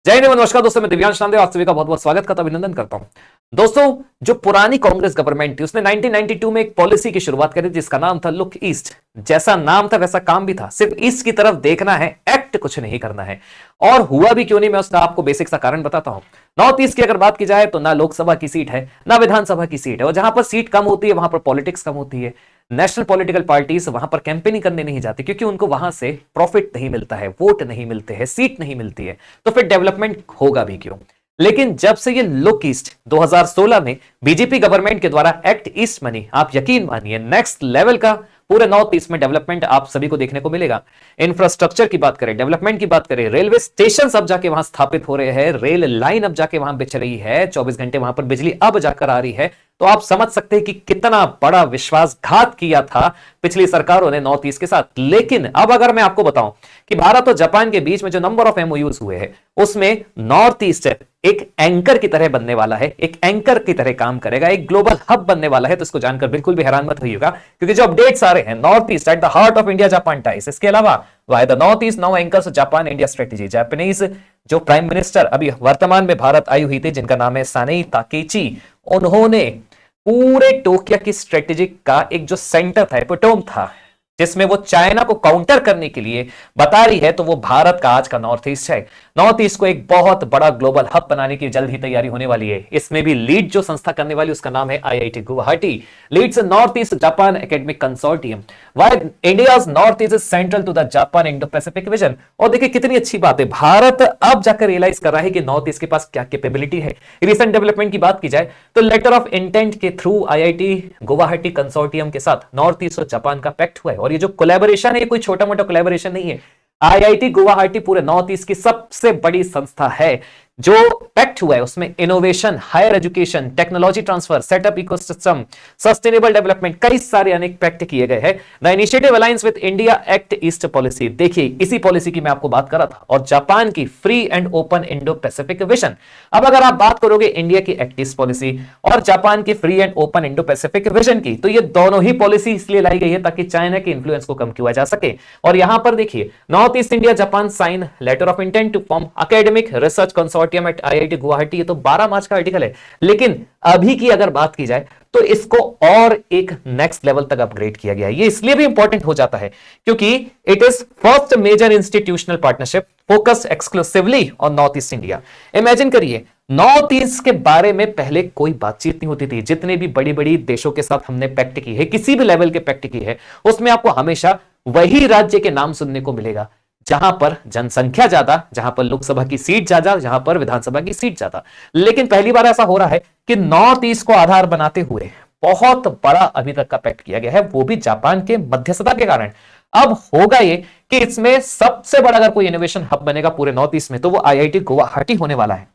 जय हिंद, नमस्कार दोस्तों, मैं दिव्यांश नामदेव आप सभी का बहुत बहुत स्वागत करता अभिनंदन करता हूं। दोस्तों, जो पुरानी कांग्रेस गवर्नमेंट थी उसने 1992 में एक पॉलिसी की शुरुआत करी जिसका नाम था लुक ईस्ट। जैसा नाम था वैसा काम भी था, सिर्फ ईस्ट की तरफ देखना है, एक्ट कुछ नहीं करना है। और हुआ भी क्यों नहीं, मैं उसका आपको बेसिक सा कारण बताता हूं। नॉर्थ ईस्ट की अगर बात की जाए तो ना लोकसभा की सीट है ना विधानसभा की सीट है, और जहां पर सीट कम होती है वहां पर पॉलिटिक्स कम होती है। नेशनल पॉलिटिकल पार्टीज वहां पर कैंपेनिंग करने नहीं जाती क्योंकि उनको वहां से प्रॉफिट नहीं मिलता है, वोट नहीं मिलते हैं, सीट नहीं मिलती है, तो फिर डेवलपमेंट होगा भी क्यों। लेकिन जब से ये लुक ईस्ट 2016 में बीजेपी गवर्नमेंट के द्वारा एक्ट ईस्ट बनी, आप यकीन मानिए नेक्स्ट लेवल का पूरे नॉर्थ ईस्ट में डेवलपमेंट आप सभी को देखने को मिलेगा। इंफ्रास्ट्रक्चर की बात करें, डेवलपमेंट की बात करें, रेलवे स्टेशन अब जाके वहां स्थापित हो रहे हैं, रेल लाइन अब जाके वहां बिछ रही है, 24 घंटे वहां पर बिजली अब जाकर आ रही है। तो आप समझ सकते हैं कि कितना बड़ा विश्वासघात किया था पिछली सरकारों ने नॉर्थ ईस्ट के साथ। लेकिन अब अगर मैं आपको बताऊं कि भारत और जापान के बीच में जो नंबर ऑफ एमओयूज हुए हैं उसमें नॉर्थ ईस्ट एक एंकर की तरह बनने वाला है, एक एंकर की तरह काम करेगा, एक ग्लोबल हब बनने वाला है। तो इसको जानकर बिल्कुल भी हैरान मत होइएगा क्योंकि जो अपडेट्स आ रहे हैं, north east at the heart of India Japan ties, इसके अलावा why the north east now anchors Japan India strategy. Japanese जो प्राइम मिनिस्टर अभी वर्तमान में भारत आई हुई थी जिनका नाम है सानेई ताकेची, उन्होंने पूरे टोक्यो की स्ट्रेटेजी का एक जो सेंटर था, एपिटोम था, जिसमें वो चाइना को काउंटर करने के लिए बता रही है, तो वो भारत का आज का नॉर्थ ईस्ट है। नॉर्थ ईस्ट को एक बहुत बड़ा ग्लोबल हब बनाने की जल्द ही तैयारी होने वाली है। इसमें भी लीड जो संस्था करने वाली उसका नाम है IIT Guwahati, leads North East Japan academic consortium. Why India's North East is central to the Japan Indo Pacific vision. और देखिए कितनी अच्छी बात है, भारत अब जाकर रियलाइज कर रहा है कि नॉर्थ ईस्ट के पास क्या कैपेबिलिटी है। रिसेंट डेवलपमेंट की बात की जाए तो लेटर ऑफ इंटेंट के थ्रू आईआईटी गुवाहाटी कंसोर्टियम के साथ नॉर्थ ईस्ट और जापान का पैक्ट हुआ है। और ये जो कोलैबोरेशन है, ये कोई छोटा मोटा कोलैबोरेशन नहीं है। आईआईटी गुवाहाटी पूरे नॉर्थ ईस्ट की सबसे बड़ी संस्था है। जो पैक्ट हुआ है उसमें innovation, higher education, technology transfer, setup ecosystem, sustainable development, कई सारे अनेक पैक्ट किए गए हैं। The initiative aligns with India Act East policy. देखिए इसी पॉलिसी की मैं आपको बात कर रहा था, और जापान की free and open Indo Pacific vision. अब अगर आप बात करोगे इंडिया की एक्ट ईस्ट पॉलिसी और जापान की free and open Indo Pacific vision की, तो ये दोनों ही पॉलिसी इसलिए लाई गई है ताकि चाइना के इंफ्लुएंस को कम किया जा सके। और यहां पर देखिए North East India Japan sign letter of intent to form academic research consortium at IIT Guwahati. ये तो 12 मार्च का आर्टिकल है, लेकिन अभी की अगर बात की जाए तो इसको और एक नेक्स्ट लेवल तक अपग्रेड किया गया है। ये इसलिए भी इंपॉर्टेंट हो जाता है क्योंकि it is first major institutional partnership focused exclusively on North East India. Imagine करिए, नॉर्थ ईस्ट के बारे में पहले कोई बातचीत नहीं होती थी। जितने भी बड़ी बड़ी देशों के साथ हमने पैक्ट की है, किसी भी लेवल के पैक्ट की है, उसमें आपको हमेशा वही राज्य के नाम सुनने को मिलेगा जहां पर जनसंख्या ज्यादा, जहां पर लोकसभा की सीट ज्यादा, जहां पर विधानसभा की सीट ज्यादा। लेकिन पहली बार ऐसा हो रहा है कि नॉर्थ ईस्ट को आधार बनाते हुए बहुत बड़ा अभी तक का पैक्ट किया गया है, वो भी जापान के मध्यस्थता के कारण। अब होगा ये कि इसमें सबसे बड़ा अगर कोई इनोवेशन हब बनेगा पूरे नॉर्थ ईस्ट में तो वो आईआईटी गुवाहाटी होने वाला है।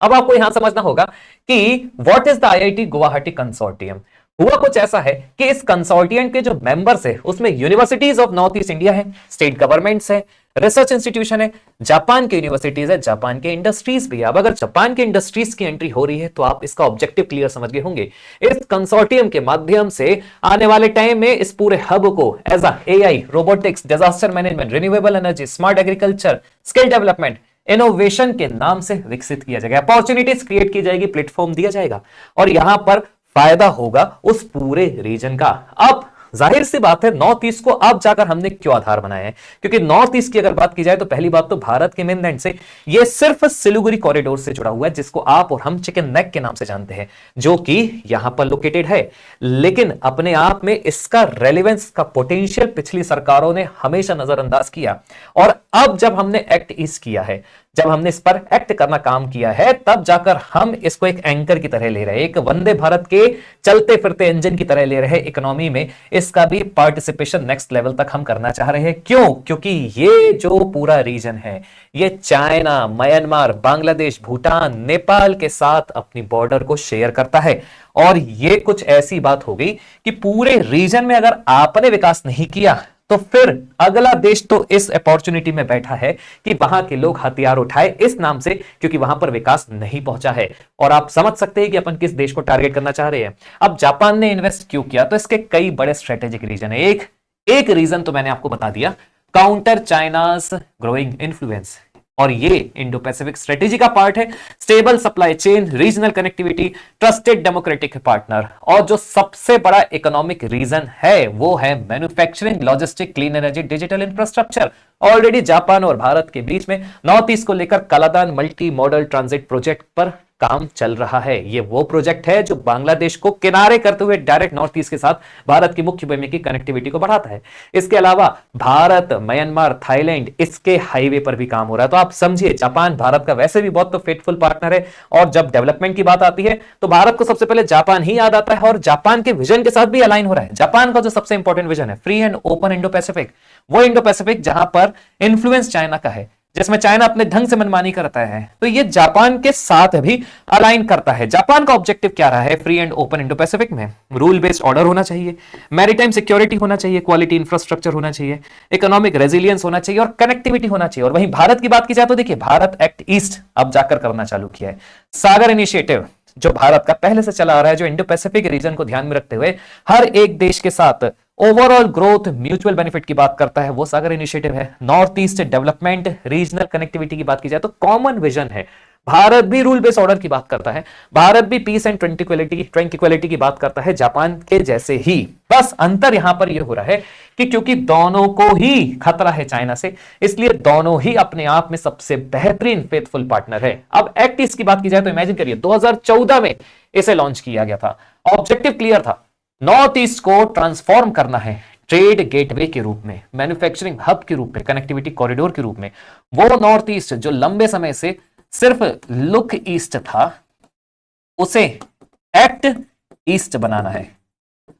अब आपको यहां समझना होगा कि what is the IIT Guwahati consortium. हुआ कुछ ऐसा है कि इस कंसोर्टियम के जो मेंबर्स है उसमें universities of north East India है, स्टेट गवर्नमेंट्स है, रिसर्च इंस्टीट्यूशन है, जापान के यूनिवर्सिटीज है, जापान के इंडस्ट्रीज भी है। अब अगर जापान के इंडस्ट्रीज की एंट्री हो रही है तो आप इसका ऑब्जेक्टिव क्लियर समझ गए होंगे। इस कंसोर्टियम के माध्यम से आने वाले टाइम में इस पूरे हब को as AI, robotics, disaster management, renewable energy, smart agriculture, skill development, innovation के नाम से विकसित किया जाएगा। अपॉर्चुनिटीज क्रिएट की जाएगी, प्लेटफॉर्म दिया जाएगा और यहां पर फायदा होगा उस पूरे रीजन का। अब जाहिर सी बात है नॉर्थ ईस्ट को अब जाकर हमने क्यों आधार बनाया है, क्योंकि नॉर्थ ईस्ट की अगर बात की जाए तो पहली बात तो भारत के मेनलैंड से ये सिर्फ सिलीगुड़ी कॉरिडोर से जुड़ा हुआ है, जिसको आप और हम चिकन नेक के नाम से जानते हैं, जो कि यहां पर लोकेटेड है। लेकिन अपने आप में इसका रेलेवेंस का पोटेंशियल पिछली सरकारों ने हमेशा नजरअंदाज किया। और अब जब हमने एक्ट ईस्ट किया है, जब हमने इस पर एक्ट करना काम किया है, तब जाकर हम इसको एक एंकर की तरह ले रहे हैं, एक वंदे भारत के चलते फिरते इंजन की तरह ले रहे हैं। इकोनॉमी में इसका भी पार्टिसिपेशन नेक्स्ट लेवल तक हम करना चाह रहे हैं। क्यों? क्योंकि ये जो पूरा रीजन है ये चाइना, म्यांमार, बांग्लादेश, भूटान, नेपाल के साथ अपनी बॉर्डर को शेयर करता है। और ये कुछ ऐसी बात हो गई कि पूरे रीजन में अगर आपने विकास नहीं किया तो फिर अगला देश तो इस अपॉर्चुनिटी में बैठा है कि वहां के लोग हथियार उठाए इस नाम से, क्योंकि वहां पर विकास नहीं पहुंचा है। और आप समझ सकते हैं कि अपन किस देश को टारगेट करना चाह रहे हैं। अब जापान ने इन्वेस्ट क्यों किया, तो इसके कई बड़े स्ट्रेटेजिक रीजन है। एक रीजन तो मैंने आपको बता दिया, काउंटर चाइनाज ग्रोइंग इन्फ्लुएंस। और ये इंडो पैसिफिक स्ट्रेटेजी का पार्ट है। Stable supply chain, regional connectivity, trusted democratic partner, और जो सबसे बड़ा इकोनॉमिक रीजन है वो है manufacturing, logistic, clean energy, digital infrastructure. Already Japan और भारत के बीच में नॉर्थ ईस्ट को लेकर Kaladan multi modal transit project पर काम चल रहा है। ये वो प्रोजेक्ट है जो बांग्लादेश को किनारे करते हुए डायरेक्ट नॉर्थ ईस्ट के साथ भारत की मुख्य भूमि की कनेक्टिविटी को बढ़ाता है। इसके अलावा भारत, म्यांमार, थाईलैंड, इसके हाईवे पर भी काम हो रहा है। तो आप समझिए, जापान भारत का वैसे भी बहुत तो फेथफुल पार्टनर है, और जब डेवलपमेंट की बात आती है तो भारत को सबसे पहले जापान ही याद आता है, और जापान के विजन के साथ भी अलाइन हो रहा है। जापान का जो सबसे इंपॉर्टेंट विजन है, free and open Indo Pacific, वो इंडो पैसिफिक जहां पर इन्फ्लुएंस चाइना का है, जिसमें चाइना अपने ढंग से मनमानी करता है, तो ये जापान के साथ भी अलाइन करता है। जापान का ऑब्जेक्टिव क्या रहा है free and open Indo Pacific में? रूल बेस्ड ऑर्डर होना चाहिए, मैरीटाइम सिक्योरिटी होना चाहिए, क्वालिटी इंफ्रास्ट्रक्चर होना चाहिए, इकोनॉमिक रेजिलियंस होना चाहिए, और कनेक्टिविटी होना चाहिए। और वहीं भारत की बात की जाए तो देखिए, भारत एक्ट ईस्ट अब जाकर करना चालू किया है। सागर इनिशिएटिव जो भारत का पहले से चला आ रहा है, जो इंडो पैसिफिक रीजन को ध्यान में रखते हुए हर एक देश के साथ ओवरऑल ग्रोथ, म्यूचुअल बेनिफिट की बात करता है, वो सागर इनिशिएटिव है। North east development, regional connectivity की बात की जाए तो कॉमन विजन है। भारत भी रूल बेस्ड ऑर्डर की बात करता है, भारत भी पीस एंड ट्रैंक्विलिटी की बात करता है, जापान के जैसे ही। बस अंतर यहां पर यह हो रहा है कि क्योंकि दोनों को ही खतरा है चाइना से, इसलिए दोनों ही अपने आप में सबसे बेहतरीन फेथफुल पार्टनर है। अब एक्ट ईस्ट की बात की जाए तो इमेजिन करिए, 2014 में इसे लॉन्च किया गया था। ऑब्जेक्टिव क्लियर था, नॉर्थ ईस्ट को ट्रांसफॉर्म करना है ट्रेड गेटवे के रूप में, मैन्युफैक्चरिंग हब के रूप में, कनेक्टिविटी कॉरिडोर के रूप में। वो नॉर्थ ईस्ट जो लंबे समय से सिर्फ लुक ईस्ट था, उसे एक्ट ईस्ट बनाना है।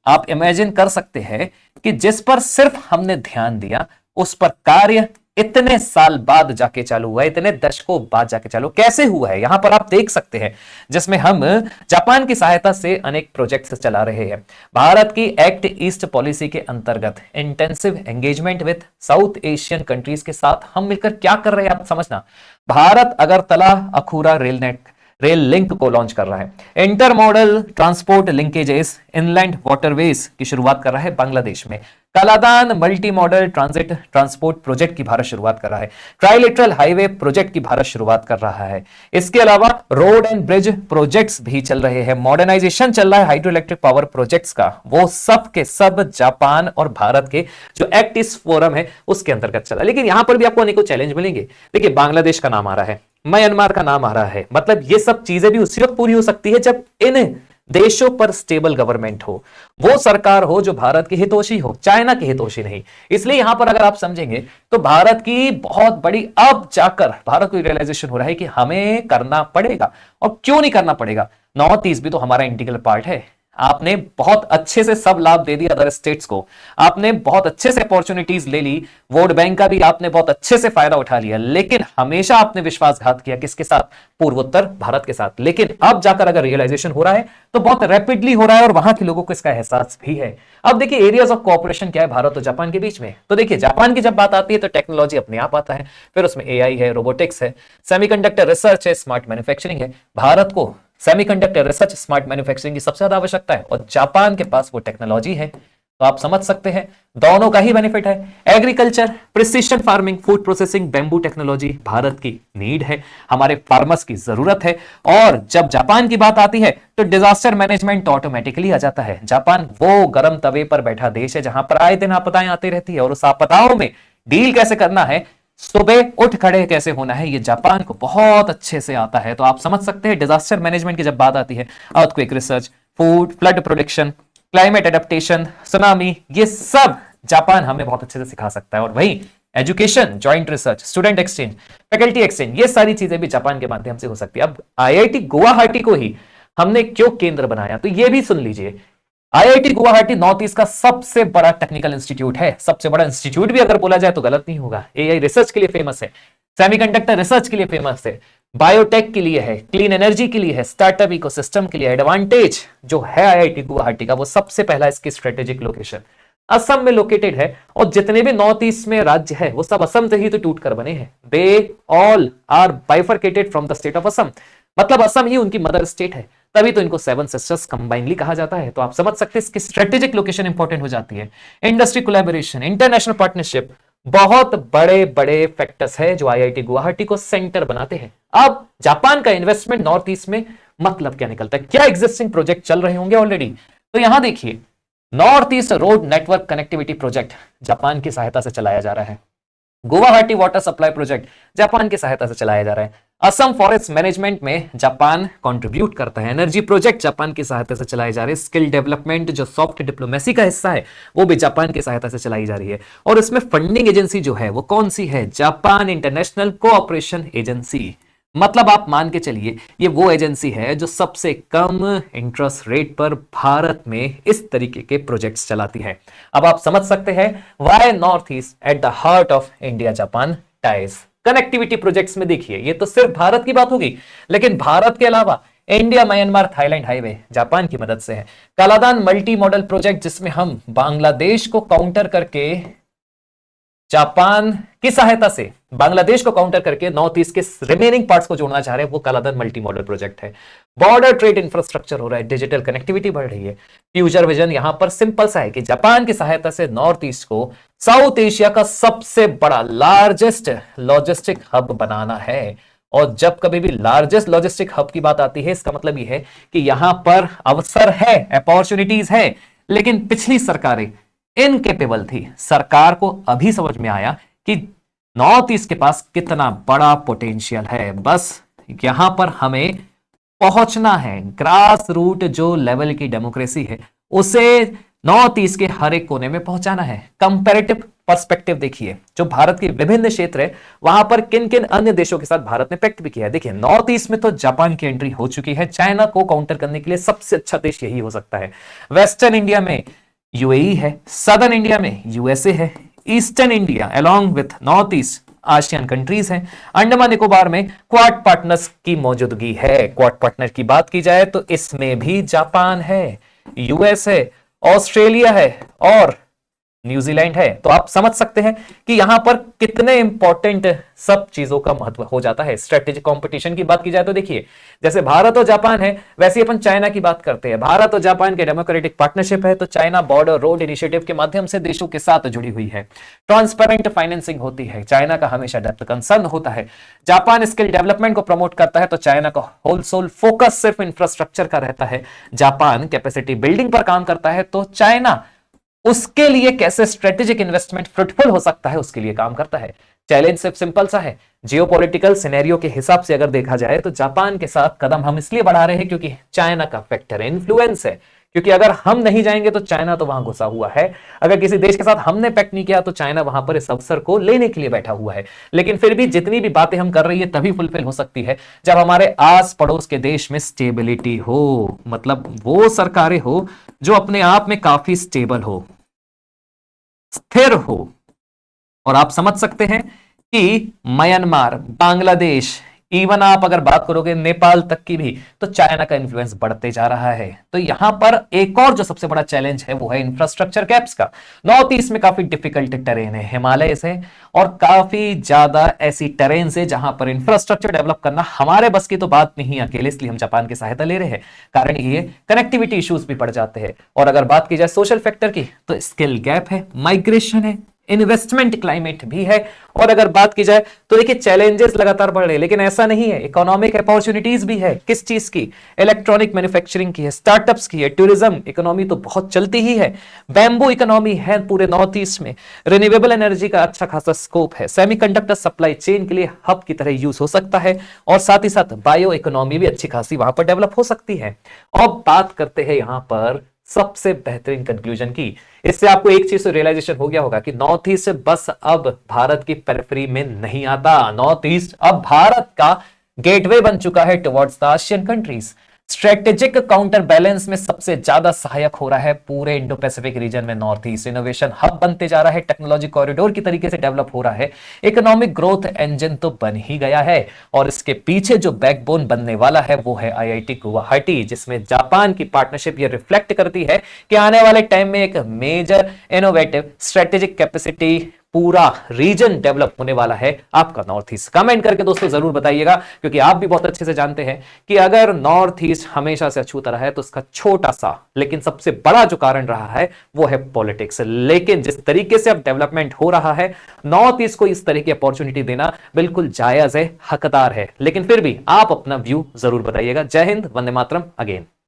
आप इमेजिन कर सकते हैं कि जिस पर सिर्फ हमने ध्यान दिया, उस पर कार्य इतने साल बाद जाके चालू हुआ है, इतने दशकों बाद जाके चालू कैसे हुआ है, यहां पर आप देख सकते हैं, जिसमें हम जापान की सहायता से अनेक प्रोजेक्ट्स चला रहे हैं। भारत की एक्ट ईस्ट पॉलिसी के अंतर्गत intensive engagement with south Asian countries के साथ हम मिलकर क्या कर रहे हैं, आप समझना। भारत अगरतला अखूरा रेल लिंक को लॉन्च कर रहा है। Inter modal transport linkages, inland waterways की शुरुआत कर रहा है बांग्लादेश में। Kaladan multi modal transit transport project की भारत शुरुआत कर रहा है। ट्राइलेटरल हाईवे प्रोजेक्ट की भारत शुरुआत कर रहा है। इसके अलावा रोड एंड ब्रिज प्रोजेक्ट्स भी चल रहे हैं, मॉडर्नाइजेशन चल रहा है हाइड्रो इलेक्ट्रिक पावर प्रोजेक्ट्स का। वो सब के सब जापान और भारत के जो एक्ट ईस्ट फोरम है उसके अंतर्गत चला। लेकिन यहां पर भी आपको अनेकों चैलेंज मिलेंगे। देखिए, बांग्लादेश का नाम आ रहा है, म्यांमार का नाम आ रहा है, मतलब ये सब चीजें भी उसी वक्त पूरी हो सकती है जब इन देशों पर स्टेबल गवर्नमेंट हो, वो सरकार हो जो भारत की हितोषी हो, चाइना की हितोषी नहीं। इसलिए यहां पर अगर आप समझेंगे तो भारत की बहुत बड़ी, अब जाकर भारत को रियलाइजेशन हो रहा है कि हमें करना पड़ेगा। और क्यों नहीं करना पड़ेगा? नॉर्थ ईस्ट भी तो हमारा इंटीग्रल पार्ट है। आपने बहुत अच्छे से सब लाभ दे दिए अदर स्टेट्स को, आपने बहुत अच्छे से अपॉर्चुनिटीज ले ली, वोट बैंक का भी आपने बहुत अच्छे से फायदा उठा लिया, लेकिन हमेशा आपने विश्वासघात किया किसके साथ? पूर्वोत्तर भारत के साथ। लेकिन अब जाकर अगर रियलाइजेशन हो रहा है तो बहुत रैपिडली हो रहा है, और वहां के लोगों को इसका एहसास भी है। अब देखिए, एरियाज ऑफ कोऑपरेशन क्या है भारत और जापान के बीच में। तो देखिए, जापान की जब बात आती है तो टेक्नोलॉजी अपने आप आता है, फिर उसमें एआई है, रोबोटिक्स है, सेमीकंडक्टर रिसर्च है, स्मार्ट मैन्युफैक्चरिंग है। भारत को सेमीकंडक्टर रिसर्च, स्मार्ट मैन्युफैक्चरिंग की सबसे ज्यादा आवश्यकता है, और जापान के पास वो टेक्नोलॉजी है। तो आप समझ सकते हैं दोनों का ही बेनिफिट है। Agriculture, precision farming, food processing, bamboo technology Bharat की नीड है, हमारे फार्मर्स की जरूरत है। और जब जापान की बात आती है तो डिजास्टर मैनेजमेंट ऑटोमेटिकली आ जाता है। जापान वो गर्म तवे पर बैठा देश है जहां पर आए दिन आपदाएं आती रहती है, और उस आपदाओं में डील कैसे करना है, सुबह उठ खड़े कैसे होना है, ये जापान को बहुत अच्छे से आता है। तो आप समझ सकते हैं डिजास्टर मैनेजमेंट की जब बात आती है, earthquake research, food, flood protection, climate adaptation, tsunami, ये सब जापान हमें बहुत अच्छे से सिखा सकता है। और वही education, joint research, student exchange, faculty exchange, ये सारी चीजें भी जापान के माध्यम से हो सकती है। अब आईआईटी गुवाहाटी को ही हमने क्यों केंद्र बनाया, तो ये भी सुन लीजिए। आईआईटी गुवाहाटी नॉर्थ ईस्ट का सबसे बड़ा टेक्निकल इंस्टीट्यूट है, सबसे बड़ा इंस्टीट्यूट भी अगर बोला जाए तो गलत नहीं होगा। एआई रिसर्च के लिए फेमस है, सेमीकंडक्टर रिसर्च के लिए फेमस है, बायोटेक के लिए है, क्लीन एनर्जी के लिए है, स्टार्टअप इकोसिस्टम के लिए। एडवांटेज जो है आईआईटी गुवाहाटी का, वो सबसे पहला इसकी स्ट्रेटेजिक लोकेशन असम में लोकेटेड है, और जितने भी नॉर्थ ईस्ट में राज्य है वो सब असम से ही तो टूट कर बने हैं। They all are bifurcated from the state of Assam, मतलब असम ही उनकी मदर स्टेट है, तभी तो इनको सेवन सिस्टर्स कंबाइनली कहा जाता है। तो आप समझ सकते हैं इसकी स्ट्रेटेजिक लोकेशन इंपॉर्टेंट हो जाती है। इंडस्ट्री कोलैबोरेशन, इंटरनेशनल पार्टनरशिप, बहुत बड़े बड़े फैक्टर्स है जो आईआईटी गुवाहाटी को सेंटर बनाते हैं। अब जापान का इन्वेस्टमेंट नॉर्थ ईस्ट में मतलब क्या निकलता है, क्या एग्जिस्टिंग प्रोजेक्ट चल रहे होंगे ऑलरेडी। तो यहां देखिए, North east road network connectivity project Japan की सहायता से चलाया जा रहा है। Guwahati water supply project Japan की सहायता से चलाया जा रहा है। असम फॉरेस्ट मैनेजमेंट में जापान कंट्रीब्यूट करता है। एनर्जी प्रोजेक्ट जापान की सहायता से चलाए जा रहे हैं। स्किल डेवलपमेंट जो सॉफ्ट डिप्लोमेसी का हिस्सा है वो भी जापान की सहायता से चलाई जा रही है। और इसमें फंडिंग एजेंसी जो है वो कौन सी है, जापान इंटरनेशनल कोऑपरेशन एजेंसी। मतलब आप मान के चलिए ये वो एजेंसी है जो सबसे कम इंटरेस्ट रेट पर भारत में इस तरीके के प्रोजेक्ट्स चलाती है। अब आप समझ सकते हैं why north east at the heart of India Japan ties. Connectivity projects में देखिए, ये तो सिर्फ भारत की बात होगी, लेकिन भारत के अलावा India Myanmar Thailand highway Japan की मदद से है। कालादान मल्टी मॉडल प्रोजेक्ट जिसमें हम बांग्लादेश को काउंटर करके जापान की सहायता से बांग्लादेश को काउंटर करके नॉर्थ ईस्ट के रिमेनिंग पार्ट्स को जोड़ना चाह रहे हैं, वो कालाधन मल्टी मॉडल प्रोजेक्ट है। बॉर्डर ट्रेड इंफ्रास्ट्रक्चर हो रहा है, डिजिटल कनेक्टिविटी बढ़ रही है। फ्यूचर विजन यहां पर सिंपल सा है कि जापान की सहायता से नॉर्थ ईस्ट को साउथ एशिया का सबसे बड़ा लार्जेस्ट लॉजिस्टिक हब बनाना है। और जब कभी भी लार्जेस्ट लॉजिस्टिक हब की बात आती है, इसका मतलब यह है कि यहां पर अवसर है, अपॉर्चुनिटीज है, लेकिन पिछली सरकारें इनकेपेबल थी। सरकार को अभी समझ में आया कि नॉर्थ ईस्ट के पास कितना बड़ा पोटेंशियल है, बस यहां पर हमें पहुंचना है। ग्रास रूट जो लेवल की डेमोक्रेसी है उसे नॉर्थ ईस्ट के हर एक कोने में पहुंचाना है। कंपैरेटिव पर्सपेक्टिव देखिए, जो भारत के विभिन्न क्षेत्र है वहां पर किन किन अन्य देशों के साथ भारत ने पैक्ट भी किया है। देखिए, नॉर्थ ईस्ट में तो जापान की एंट्री हो चुकी है। चाइना को काउंटर करने के लिए सबसे अच्छा देश यही हो सकता है। वेस्टर्न इंडिया में यूएई है, सदर्न इंडिया में यूएसए है, eastern India along with north east ASEAN countries हैं। अंडमान निकोबार में क्वाड पार्टनर्स की मौजूदगी है। क्वाड पार्टनर की बात की जाए तो इसमें भी जापान है, यूएस है, ऑस्ट्रेलिया है और न्यूजीलैंड है। तो आप समझ सकते हैं कि यहां पर कितने इंपॉर्टेंट सब चीजों का महत्व हो जाता है। स्ट्रेटेजिक कंपटीशन की बात की जाए तो देखिए, जैसे भारत और जापान है वैसे अपन चाइना की बात करते हैं। भारत और जापान के डेमोक्रेटिक पार्टनरशिप है, तो चाइना बॉर्डर रोड इनिशिएटिव के माध्यम से देशों के साथ जुड़ी हुई है। ट्रांसपेरेंट फाइनेंसिंग होती है, चाइना का हमेशा डेप्थ कंसर्न होता है। जापान स्किल डेवलपमेंट को प्रमोट करता है, तो चाइना का होलसेल फोकस सिर्फ इंफ्रास्ट्रक्चर का रहता है। जापान कैपेसिटी बिल्डिंग पर काम करता है, तो चाइना उसके लिए कैसे स्ट्रेटेजिक इन्वेस्टमेंट फ्रूटफुल हो सकता है उसके लिए काम करता है। चैलेंज सिर्फ सिंपल सा है, जियोपॉलिटिकल सिनेरियो के हिसाब से अगर देखा जाए तो जापान के साथ कदम हम इसलिए बढ़ा रहे हैं क्योंकि चाइना का फैक्टर इन्फ्लुएंस है। क्योंकि अगर हम नहीं जाएंगे तो चाइना तो वहां घुसा हुआ है। अगर किसी देश के साथ हमने पैक्ट नहीं किया तो चाइना वहां पर इस अवसर को लेने के लिए बैठा हुआ है। लेकिन फिर भी जितनी भी बातें हम कर रही है तभी फुलफिल हो सकती है जब हमारे आस पड़ोस के देश में स्टेबिलिटी हो, मतलब वो सरकारें हो जो अपने आप में काफी स्टेबल हो, स्थिर हो। और आप समझ सकते हैं कि म्यांमार, बांग्लादेश, इवन आप अगर बात करोगे नेपाल तक की भी, तो चाइना का इन्फ्लुएंस बढ़ते जा रहा है। तो यहां पर एक और जो सबसे बड़ा चैलेंज है वो है इंफ्रास्ट्रक्चर गैप्स का। नॉर्थ ईस्ट में काफी डिफिकल्ट टेरेन है, हिमालय से और काफी ज्यादा ऐसी टेरेन से जहां पर इंफ्रास्ट्रक्चर डेवलप करना हमारे बस की तो बात नहीं अकेले, इसलिए हम जापान की सहायता ले रहे हैं। कारण ये कनेक्टिविटी इश्यूज भी पड़ जाते हैं। और अगर बात की जाए सोशल फैक्टर की, तो स्किल गैप है, माइग्रेशन है, इन्वेस्टमेंट क्लाइमेट भी है। और अगर बात की जाए तो देखिए चैलेंजेस लगातार बढ़ रहे हैं, लेकिन ऐसा नहीं है, इकोनॉमिक अपॉर्चुनिटीज भी है। किस चीज की? इलेक्ट्रॉनिक मैन्युफैक्चरिंग की है, स्टार्टअप्स की है, टूरिज्म इकोनॉमी तो बहुत चलती ही है, बैम्बू इकोनॉमी है पूरे नॉर्थ ईस्ट में, रिन्यूएबल एनर्जी का अच्छा खासा स्कोप है, सेमीकंडक्टर सप्लाई चेन के लिए हब की तरह यूज हो सकता है, और साथ ही साथ बायो इकोनॉमी भी अच्छी खासी वहां पर डेवलप हो सकती है। अब बात करते हैं यहां पर सबसे बेहतरीन कंक्लूजन की। इससे आपको एक चीज से रियलाइजेशन हो गया होगा कि नॉर्थ ईस्ट बस अब भारत की पेरिफेरी में नहीं आता। नॉर्थ ईस्ट अब भारत का गेटवे बन चुका है towards the Asian countries. Strategic counter balance में सबसे ज्यादा सहायक हो रहा है पूरे इंडो पैसिफिक रीजन में नॉर्थ ईस्ट। इनोवेशन हब बनते जा रहा है, टेक्नोलॉजी कॉरिडोर की तरीके से डेवलप हो रहा है, इकोनॉमिक ग्रोथ इंजन तो बन ही गया है। और इसके पीछे जो बैकबोन बनने वाला है वो है आईआईटी गुवाहाटी, जिसमें जापान की पार्टनरशिप ये रिफ्लेक्ट करती है कि आने वाले टाइम में एक मेजर इनोवेटिव स्ट्रेटेजिक कैपेसिटी पूरा रीजन डेवलप होने वाला है आपका नॉर्थ ईस्ट। कमेंट करके दोस्तों जरूर बताइएगा, क्योंकि आप भी बहुत अच्छे से जानते हैं कि अगर नॉर्थ ईस्ट हमेशा से अछूता रहा है तो उसका छोटा सा लेकिन सबसे बड़ा जो कारण रहा है वो है पॉलिटिक्स। लेकिन जिस तरीके से अब डेवलपमेंट हो रहा है, नॉर्थ ईस्ट को इस तरह की अपॉर्चुनिटी देना बिल्कुल जायज है, हकदार है। लेकिन फिर भी आप अपना व्यू जरूर बताइएगा। जय हिंद, वंदे मातरम अगेन।